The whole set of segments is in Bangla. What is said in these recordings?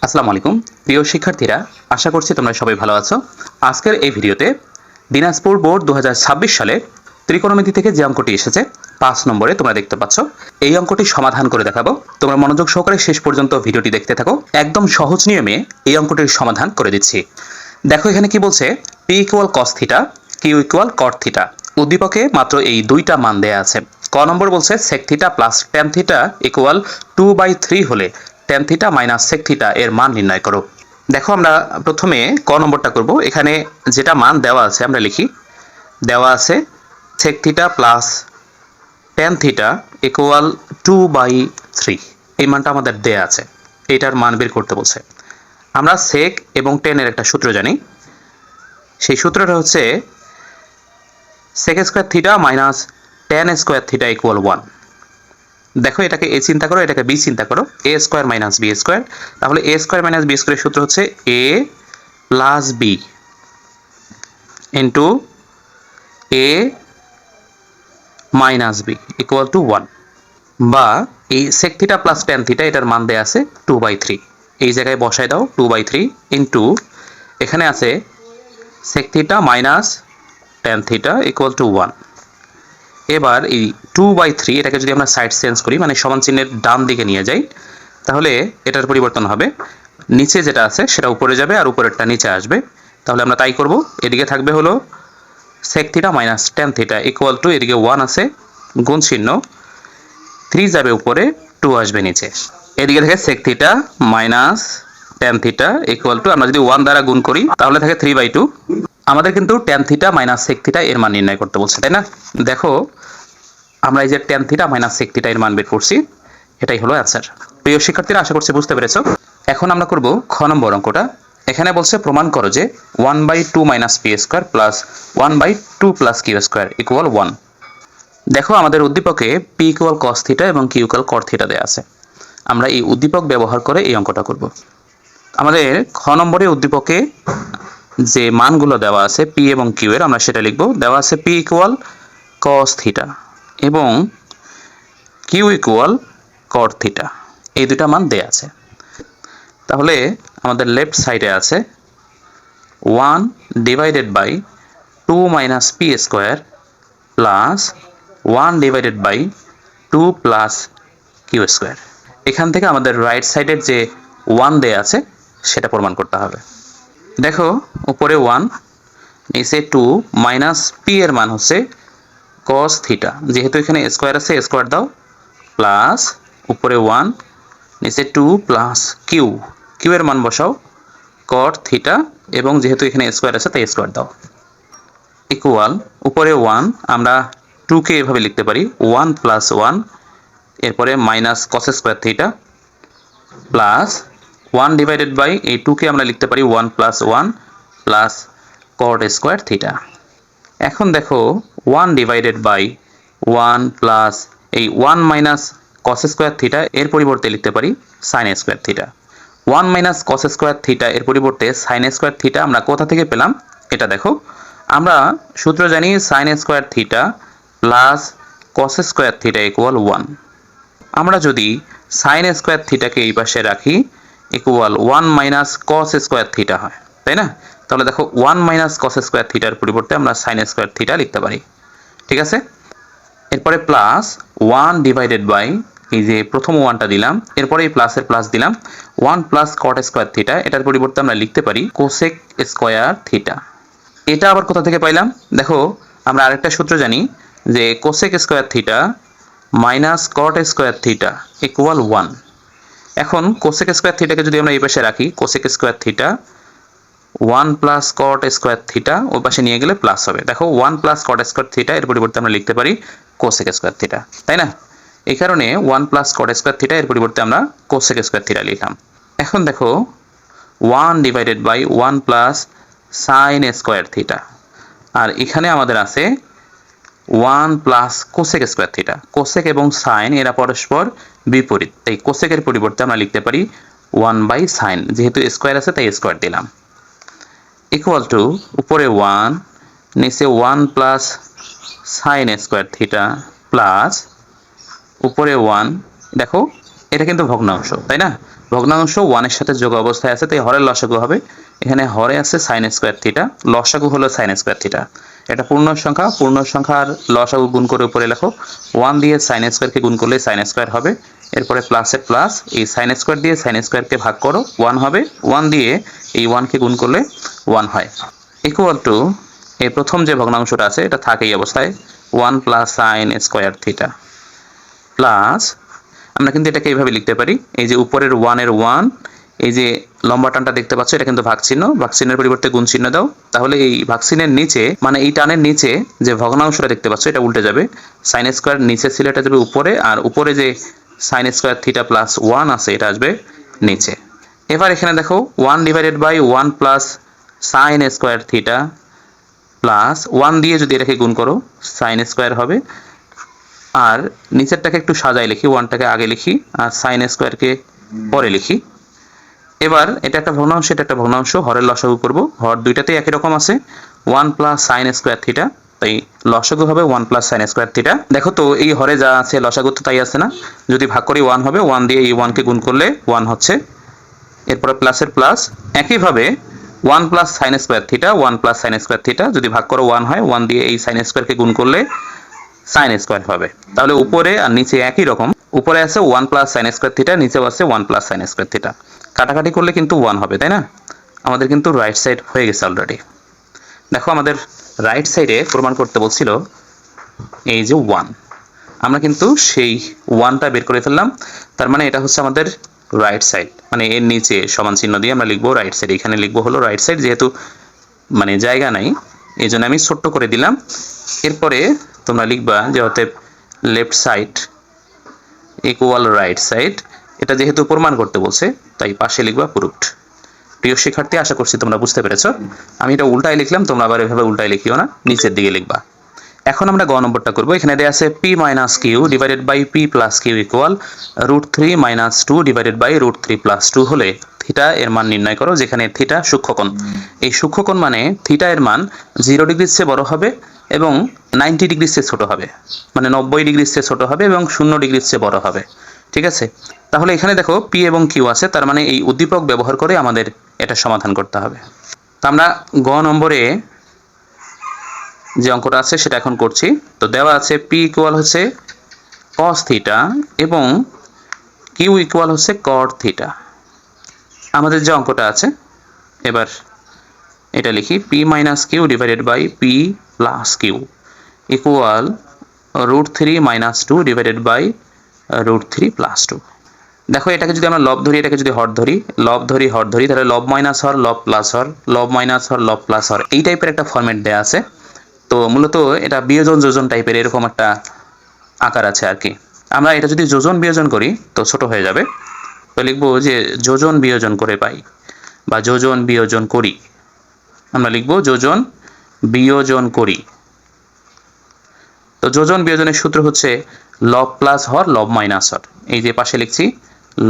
আসসালামু আলাইকুম প্রিয় শিক্ষার্থীরা, আশা করছি তোমরা সবাই ভালো আছো। আজকের এই ভিডিওতে দিনাজপুর বোর্ড 2026 সালে ত্রিকোণমিতি থেকে যে অঙ্কটি এসেছে 5 নম্বরে তোমরা দেখতে পাচ্ছ, এই অঙ্কটি সমাধান করে দেখাবো। তোমরা মনোযোগ সহকারে শেষ পর্যন্ত ভিডিওটি দেখতে থাকো। একদম সহজ নিয়মে এই অঙ্কটির সমাধান করে দিচ্ছি। দেখো এখানে কি বলছে, p = cos θ, q = cot θ। উদ্দীপকে মাত্র এই দুইটা মান দেয়া আছে। ক নম্বর বলছে sec θ প্লাস tan θ = 2/3 হলে tan θ মাইনাস sec θ এর মান নির্ণয় করো। দেখো আমরা প্রথমে ক নম্বরটা করব। এখানে যেটা মান দেওয়া আছে আমরা লিখি। দেওয়া আছে sec θ প্লাস tan θ = 2/3। এই মানটা আমাদের দেয়া আছে, এটার মান বের করতে বলছে। আমরা sec এবং tan এর একটা সূত্র জানি। সেই সূত্রটা হচ্ছে sec² θ মাইনাস tan² θ = 1। দেখো এটাকে a চিন্তা করো, এটাকে b চিন্তা করো, a² মাইনাস b²। তাহলে a² মাইনাস b² এর সূত্র হচ্ছে a plus b into a minus b = 1। বা এই sec θ প্লাস tan θ এটার মান দেয়া আছে 2/3। এই জায়গায় বসায় দাও 2/3 ইন্টু এখানে আছে sec θ মাইনাস tan θ = 1। এবার এই 2/3 এটাকে যদি আমরা সাইড চেঞ্জ করি, মানে সমান চিহ্নের ডান দিকে নিয়ে যাই, তাহলে এটার পরিবর্তন হবে। নিচে যেটা আছে সেটা উপরে যাবে আর উপরেরটা নিচে আসবে। তাহলে আমরা তাই করব। এদিকে থাকবে হলো sec θ মাইনাস tan θ = এদিকে 1 আছে, গুণ চিহ্ন, 3 যাবে উপরে, 2 আসবে নিচে। এদিকে থাকে sec θ মাইনাস tan θ = আমরা যদি 1 দ্বারা গুণ করি তাহলে থাকে 3/2। আমাদের কিন্তু tan θ মাইনাস sec θ এর মান নির্ণয় করতে বলছে, তাই না? দেখো আমরা এই যে tan θ মাইনাস sec θ এর মান বের করছি, এটাই হলো অ্যান্সার। প্রিয় শিক্ষার্থীরা, আশা করছি বুঝতে পেরেছো। এখন আমরা করব খ নম্বর অঙ্কটা। এখানে বলছে প্রমাণ করো যে 1/2 minus p² plus 1/2 plus q² = 1। দেখো আমাদের উদ্দীপকে p = cos θ এবং q = cot θ দেয়া আছে। আমরা এই উদ্দীপক ব্যবহার করে এই অঙ্কটা করব। আমাদের খ নম্বরে উদ্দীপকে যে মানগুলো দেওয়া আছে p এবং q এর, আমরা সেটা লিখব। দেওয়া আছে p = cos θ এবং q = cot θ। এই দুটো মান দেয়া আছে। তাহলে আমাদের লেফট সাইডে আছে 1/2 minus p² plus 1/2 plus q²। এখান থেকে আমাদের রাইট সাইডের যে 1 দেয়া আছে সেটা প্রমাণ করতে হবে। দেখো উপরে 1, নিচে 2, মাইনাস p এর মান হচ্ছে cos θ। যেহেতু এখানে স্কয়ার আছে, স্কয়ার দাও, প্লাস উপরে 1, নিচে 2 প্লাস q এর মান বসাও cot θ, এবং যেহেতু এখানে স্কয়ার আছে তাই স্কয়ার দাও, ইকুয়াল উপরে 1, আমরা 2 কে এভাবে লিখতে পারি 1 প্লাস 1, এরপরে মাইনাস cos² θ প্লাস 1/, এই 2 কে আমরা লিখতে পারি 1 প্লাস 1 প্লাস cot² θ। এখন দেখো 1/1 প্লাস এই 1 মাইনাস cos² θ এর পরিবর্তে লিখতে পারি sin² θ। 1 মাইনাস cos² θ এর পরিবর্তে sin² θ আমরা কোথা থেকে পেলাম এটা দেখো। আমরা সূত্র জানি sin² θ প্লাস cos² θ = 1। আমরা যদি sin² θ কে এই পাশে রাখি, ইকুয়াল 1 মাইনাস cos² θ হয়, তাই না? তাহলে দেখো 1 মাইনাস cos² θ এর পরিবর্তে আমরা sin² θ লিখতে পারি। ঠিক আছে? এরপরে প্লাস 1/, এই যে প্রথম 1টা দিলাম, এরপরে এই প্লাসের প্লাস দিলাম 1 প্লাস cot² θ, এটার পরিবর্তে আমরা লিখতে পারি cosec² θ। এটা আবার কোথা থেকে পাইলাম? দেখো আমরা আরেকটা সূত্র জানি যে cosec² θ মাইনাস cot² θ = 1। এখন cosec² θ কে যদি আমরা এই পাশে রাখি, cosec² θ 1 প্লাস cot² θ ওই পাশে নিয়ে গেলে প্লাস হবে। দেখো 1 প্লাস cot² θ এর পরিবর্তে আমরা লিখতে পারি cosec² θ, তাই না? এই কারণে 1 প্লাস cot² θ এর পরিবর্তে আমরা cosec² θ লিখলাম। এখন দেখো 1/1 প্লাস sin² θ, আর এখানে আমাদের আছে 1 প্লাস cosec² θ। cosec এবং sin এরা পরস্পর বিপরীত, তাই cosec এর পরিবর্তে আমরা লিখতে পারি 1/sin, যেহেতু স্কয়ার আছে তাই স্কয়ার দিলাম, ইকুয়াল টু উপরে 1, নিচে 1 প্লাস sin² θ প্লাস উপরে 1, দেখো এটা কিন্তু ভগ্নাংশ, তাই না? ভগ্নাংশ 1 এর সাথে যোগ অবস্থায় আছে, তাই হরের লসাগু হবে। এখানে হরে আছে sin স্কয়ার থিটা, লসাগু হলো sin স্কয়ার থিটা। এটা পূর্ণ সংখ্যা, পূর্ণ সংখ্যার লসাগু গুণ করে উপরে লেখো। 1 দিয়ে sin স্কয়ারকে গুণ করলে sin স্কয়ার হবে। এরপরে প্লাসের প্লাস, এই sin স্কয়ার দিয়ে sin স্কয়ারকে ভাগ করো, 1 হবে। 1 দিয়ে এই 1 কে গুণ করলে 1 হয়। ইকুয়াল টু এই প্রথম যে ভগ্নাংশটা আছে এটা থাকে এই অবস্থায় 1 plus sin square theta plus, আমরা কিন্তু এটাকে এইভাবে লিখতে পারি, এই যে উপরের 1 এর 1, এই যে লম্বা টানটা দেখতে পাচ্ছ এটা কিন্তু ভাগচিহ্ন, ভাগচিহ্নের পরিবর্তে গুণ চিহ্ন দাও, তাহলে এই ভাগচিহ্নের নিচে মানে এই টানের নিচে যে ভগ্নাংশটা দেখতে পাচ্ছ এটা উল্টে যাবে। sin স্কয়ার নিচে ছিল, এটা যাবে উপরে, আর উপরে যে sin স্কয়ার থিটা প্লাস 1 আছে এটা আসবে নিচে। এবার এখানে দেখো 1 divided by 1 plus sin square theta plus 1 দিয়ে যদি এটাকে গুণ করো sin স্কয়ার হবে। আর নিচেরটাকে একটু সাজাই লিখি, 1টাকে আগে লিখি আর sin স্কয়ারকে পরে লিখি। এবার এটা একটা ভগ্নাংশ, এটা একটা ভগ্নাংশ, হরের লসাগু করব। হর দুইটাতেই একই রকম আছে 1 প্লাস sin স্কয়ার থিটা, তাই লসাগু হবে 1 প্লাস sin স্কয়ার থিটা। দেখো তো এই হরে যা আছে লসাগু তো তাই আছে না, যদি ভাগ করি 1 হবে, 1 দিয়ে এই 1 কে গুণ করলে 1 হচ্ছে। এরপরে প্লাসের প্লাস, একইভাবে 1 plus sin square theta, 1 plus sin square theta যদি ভাগ করো 1 হয়, 1 দিয়ে এই sin স্কয়ারকে গুণ করলে sin স্কয়ার হবে। তাহলে উপরে আর নিচে একই রকম, উপরে আছে 1 প্লাস sin স্কয়ার থিটা, নিচেও আছে 1 প্লাস sin স্কয়ার থিটা। কাটাকাটি করলে কিন্তু 1 হবে, তাই না? আমাদের কিন্তু রাইট সাইড হয়ে গেছে অলরেডি। দেখো আমাদের রাইট সাইডে প্রমাণ করতে বলছিল এই যে 1, আমরা কিন্তু সেই 1টা বের করে ফেললাম। তার মানে এটা হচ্ছে আমাদের রাইট সাইড, মানে এর নিচে সমান চিহ্ন দিয়ে আমরা লিখবো রাইট সাইড। এখানে লিখবো হলো রাইট সাইড, যেহেতু মানে জায়গা নাই এই জন্য আমি ছোট্ট করে দিলাম। এরপরে তোমরা লিখবা যে অতএব left side equal right side, এটা যেহেতু প্রমাণ করতে বলছে তাই পাশে লিখবা প্রুফড। প্রিয় শিক্ষার্থী, আশা করছি তোমরা বুঝতে পেরেছো। আমি এটা উল্টায় লিখলাম, তোমরা আবার এভাবে উল্টায় লিখিও না, নিচের দিকে লিখবা। এখন আমরা গ নম্বরটা করব। এখানে দেয়া আছে p minus q divided by p plus q equal √3 minus 2 divided by √3 plus 2 হলে থিটা এর মান নির্ণয় করো, যেখানে থিটা সূক্ষ্মকোণ। এই সূক্ষ্মকোণ মানে থিটা এর মান 0 ডিগ্রির চেয়ে বড় হবে এবং 90 ডিগ্রির চেয়ে ছোট হবে, মানে 90 ডিগ্রির চেয়ে ছোট হবে এবং 0 ডিগ্রির চেয়ে বড় হবে। ঠিক আছে, তাহলে এখানে দেখো p এবং q আছে, তার মানে এই উদ্দীপক ব্যবহার করে আমাদের এটা সমাধান করতে হবে। তো আমরা গ নম্বরে যে অঙ্কটা আছে সেটা এখন করছি। তো দেওয়া আছে p ইকুয়াল হচ্ছে cos থিটা এবং q ইকুয়াল হচ্ছে cot থিটা। আমাদের যে অঙ্কটা আছে এবার এটা লিখি, p minus q divided by p plus q equal √3 minus 2 divided by √3 plus 2। দেখো এটাকে যদি আমরা লব ধরি, এটাকে যদি হর ধরি, লব ধরি হর ধরি, তাহলে লব মাইনাস হর লব প্লাস হর, লব মাইনাস হর লব প্লাস হর, এই টাইপের একটা ফরম্যাট দেয়া আছে। তো মূলত এটা বিয়োজন যোজন টাইপের এরকম একটা আকার আছে আর কি। আমরা এটা যদি যোজন বিয়োজন করি তো ছোট হয়ে যাবে, তো লিখবো যে যোজন বিয়োজন করে পাই বা যোজন বিয়োজন করি। আমরা লিখবো যোজন বিয়োজন করি। তো যোজন বিয়োজনের সূত্র হচ্ছে লব প্লাস হর লব মাইনাস হর, এই যে পাশে লিখছি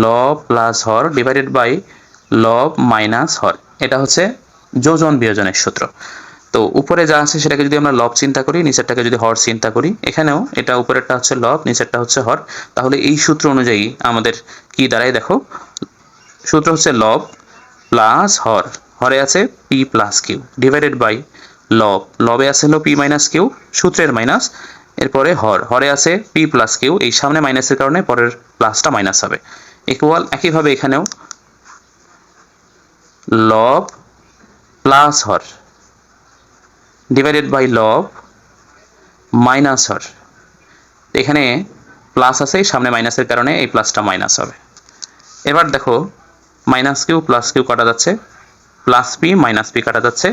লব প্লাস হর ডিভাইডেড বাই লব মাইনাস হর, এটা হচ্ছে যোজন বিয়োজনের সূত্র। তো উপরে যা আছে সেটাকে যদি আমরা লব চিন্তা করি, নিচেরটাকে যদি হর চিন্তা করি, এখানেও এটা উপরেরটা হচ্ছে লব, নিচেরটা হচ্ছে হর, তাহলে এই সূত্র অনুযায়ী আমাদের কি দাঁড়ায় দেখো, সূত্র হচ্ছে লব প্লাস হর, হরে আছে p plus q divided by লব, লবে আছে হলো p মাইনাস কিউ সূত্রের মাইনাস, এরপরে হর, হরে আছে p প্লাস কিউ, এই সামনে মাইনাসের কারণে পরের প্লাসটা মাইনাস হবে, ইকুয়াল একইভাবে এখানেও লব প্লাস হর ডিভাইডেড বাই লব মাইনাস হর, এখানে প্লাস আছে সামনে মাইনাসের কারণে এই প্লাসটা মাইনাস হবে। এবার দেখো মাইনাস কিউ প্লাস কিউ কাটা যাচ্ছে, প্লাস পি মাইনাস পি কাটা যাচ্ছে,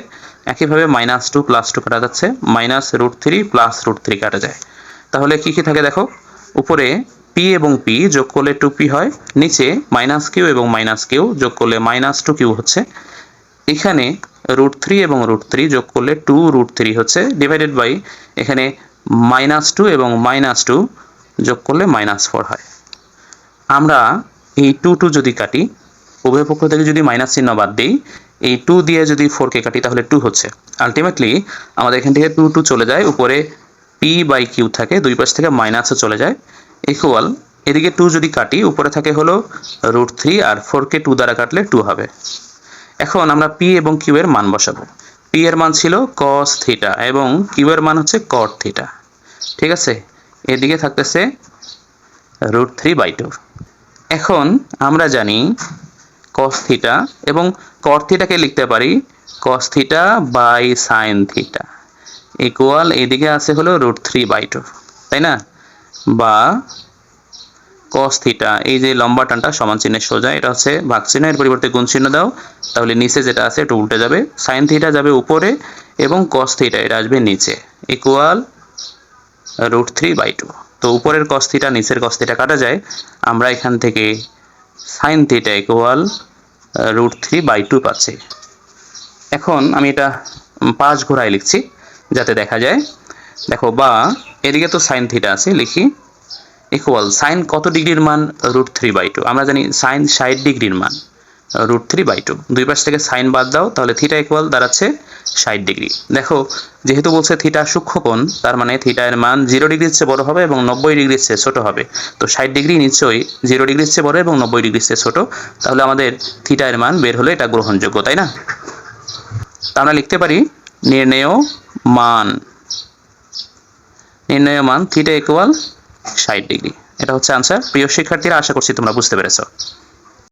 একইভাবে -2 + 2 কাটা যাচ্ছে, -√3 + √3 কাটা যায়। তাহলে কি কি থাকে দেখো, উপরে p এবং p যোগ করলে 2p হয়, নিচে -q এবং -q যোগ করলে -2q হচ্ছে, এখানে √3 এবং √3 যোগ করলে 2√3 হচ্ছে, ডিভাইডেড বাই এখানে -2 এবং -2 যোগ করলে -4 হয়। আমরা এই 2 যদি কাটি, উভয় পক্ষ থেকে যদি মাইনাস চিহ্ন বাদ দিই, এই 2 দিয়ে যদি 4 কে কাটি তাহলে 2 হচ্ছে। আলটিমেটলি আমাদের এখান থেকে 2 চলে যায়, উপরে p/q থাকে, দুই পাশ থেকে মাইনাসও চলে যায়, ইকুয়াল এদিকে 2 যদি কাটি উপরে থাকে হলো √3 আর 4 কে 2 দ্বারা কাটলে 2 হবে। এখন আমরা p এবং q এর মান বসাবো। p এর মান ছিল cos থিটা এবং q এর মান হচ্ছে cot থিটা। ঠিক আছে, এদিকে থাকতেছে √3/2। এখন আমরা জানি cos থিটা এবং cot থিটাকে লিখতে পারি cos theta by sin theta equal এদিকে আছে হলো √3/2, তাই না? বা cos থিটা, এই যে লম্বা টানটা সমান চিহ্নের সোজা, এটা হচ্ছে ভাগ চিহ্ন, এর পরিবর্তে গুণ চিহ্ন দাও, তাহলে নিচে যেটা আছে এটা উল্টে যাবে, sin থিটা যাবে উপরে এবং cos থিটা এটা আসবে নিচে ইকুয়াল √3/2। তো উপরের cos থিটা নিচের cos থিটা কাটা যায়, আমরা এখান থেকে sin থিটা ইকুয়াল √3/2 পাচ্ছি। এখন আমি এটা 5 ঘোরায় লিখছি যাতে দেখা যায়। দেখো, বা এদিকে তো sin থিটা আছে, লিখি ইকুয়াল sin কত ডিগ্রির মান √3/2, আমরা জানি sin 60 ডিগ্রির মান √3/2, দুই পাশ থেকে sin বাদ দাও, তাহলে থিটা ইকুয়াল দাঁড়াচ্ছে 60 ডিগ্রি। দেখো, যেহেতু বলছে থিটা সূক্ষ্মকোণ, তার মানে থিটা এর মান 0 ডিগ্রির চেয়ে বড় হবে এবং 90 ডিগ্রির চেয়ে ছোট হবে। তো 60 ডিগ্রি নিশ্চয়ই 0 ডিগ্রির চেয়ে বড় এবং 90 ডিগ্রির চেয়ে ছোট, তাহলে আমাদের থিটা এর মান বের হলে এটা গ্রহণযোগ্য, তাই না? তা আমরা লিখতে পারি নির্ণেয় মান থিটা ইকুয়াল 60 ডিগ্রি। এটা হচ্ছে আনসার। প্রিয় শিক্ষার্থীরা, আশা করছি তোমরা বুঝতে পেরেছো।